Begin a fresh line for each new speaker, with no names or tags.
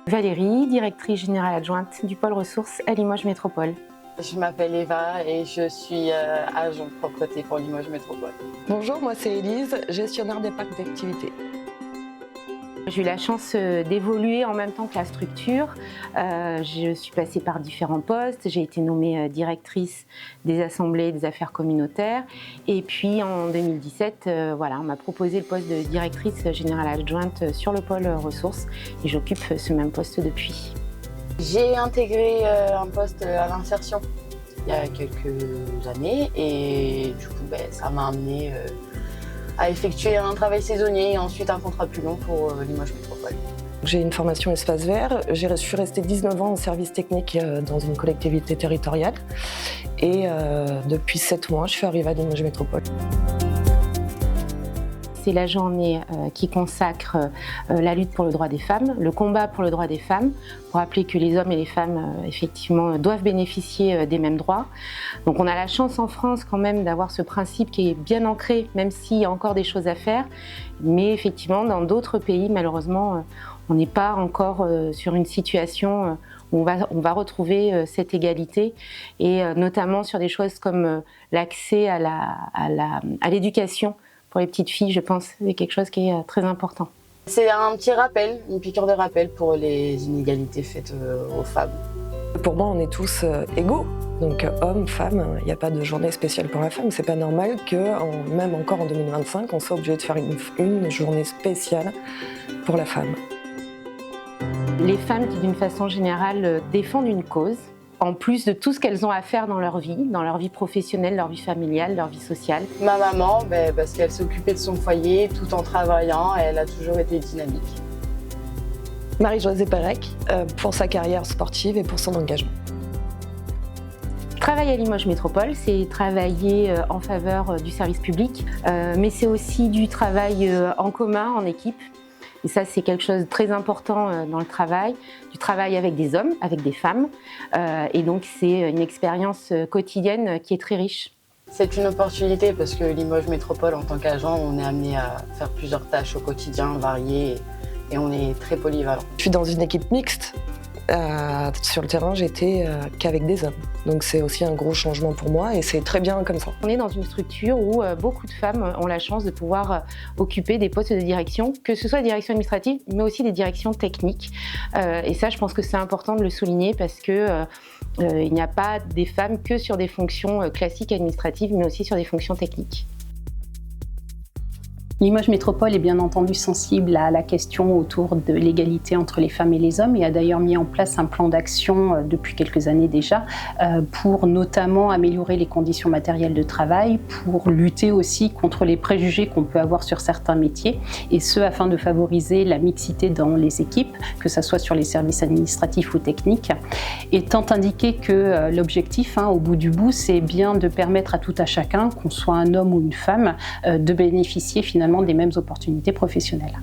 Valérie, directrice générale adjointe du pôle ressources à Limoges Métropole.
Je m'appelle Eva et je suis agent propreté pour Limoges Métropole.
Bonjour, moi c'est Élise, gestionnaire des parcs d'activités.
J'ai eu la chance d'évoluer en même temps que la structure. Je suis passée par différents postes. J'ai été nommée directrice des assemblées des affaires communautaires. Et puis en 2017, on m'a proposé le poste de directrice générale adjointe sur le pôle ressources. Et j'occupe ce même poste depuis.
J'ai intégré un poste à l'insertion il y a quelques années et du coup ça m'a amené à effectuer un travail saisonnier et ensuite un contrat plus long pour Limoges Métropole.
J'ai une formation espace vert, je suis restée 19 ans en service technique dans une collectivité territoriale et depuis 7 mois je suis arrivée à Limoges Métropole.
C'est la journée qui consacre la lutte pour le droit des femmes, le combat pour le droit des femmes, pour rappeler que les hommes et les femmes, effectivement, doivent bénéficier des mêmes droits. Donc on a la chance en France quand même d'avoir ce principe qui est bien ancré, même s'il y a encore des choses à faire. Mais effectivement, dans d'autres pays, malheureusement, on n'est pas encore sur une situation où on va retrouver cette égalité, et notamment sur des choses comme l'accès à l'éducation. Pour les petites filles, je pense, c'est quelque chose qui est très important.
C'est un petit rappel, une piqûre de rappel pour les inégalités faites aux femmes.
Pour moi, on est tous égaux. Donc hommes, femmes, il n'y a pas de journée spéciale pour la femme. C'est pas normal que, même encore en 2025, on soit obligé de faire une journée spéciale pour la femme.
Les femmes qui, d'une façon générale, défendent une cause, en plus de tout ce qu'elles ont à faire dans leur vie professionnelle, leur vie familiale, leur vie sociale.
Ma maman, parce qu'elle s'occupait de son foyer tout en travaillant, elle a toujours été dynamique.
Marie-Josée Pérec, pour sa carrière sportive et pour son engagement.
Travailler à Limoges Métropole, c'est travailler en faveur du service public, mais c'est aussi du travail en commun, en équipe. Et ça, c'est quelque chose de très important dans le travail, du travail avec des hommes, avec des femmes. Et donc, c'est une expérience quotidienne qui est très riche.
C'est une opportunité parce que Limoges Métropole, en tant qu'agent, on est amené à faire plusieurs tâches au quotidien, variées, et on est très polyvalent.
Je suis dans une équipe mixte. Sur le terrain, j'étais qu'avec des hommes. Donc c'est aussi un gros changement pour moi et c'est très bien comme ça.
On est dans une structure où beaucoup de femmes ont la chance de pouvoir occuper des postes de direction, que ce soit des directions administratives, mais aussi des directions techniques. Et ça, je pense que c'est important de le souligner parce que il n'y a pas des femmes que sur des fonctions classiques administratives, mais aussi sur des fonctions techniques.
Limoges Métropole est bien entendu sensible à la question autour de l'égalité entre les femmes et les hommes et a d'ailleurs mis en place un plan d'action depuis quelques années déjà pour notamment améliorer les conditions matérielles de travail, pour lutter aussi contre les préjugés qu'on peut avoir sur certains métiers et ce afin de favoriser la mixité dans les équipes, que ce soit sur les services administratifs ou techniques, étant indiqué que l'objectif au bout du bout c'est bien de permettre à tout à chacun, qu'on soit un homme ou une femme, de bénéficier finalement des mêmes opportunités professionnelles.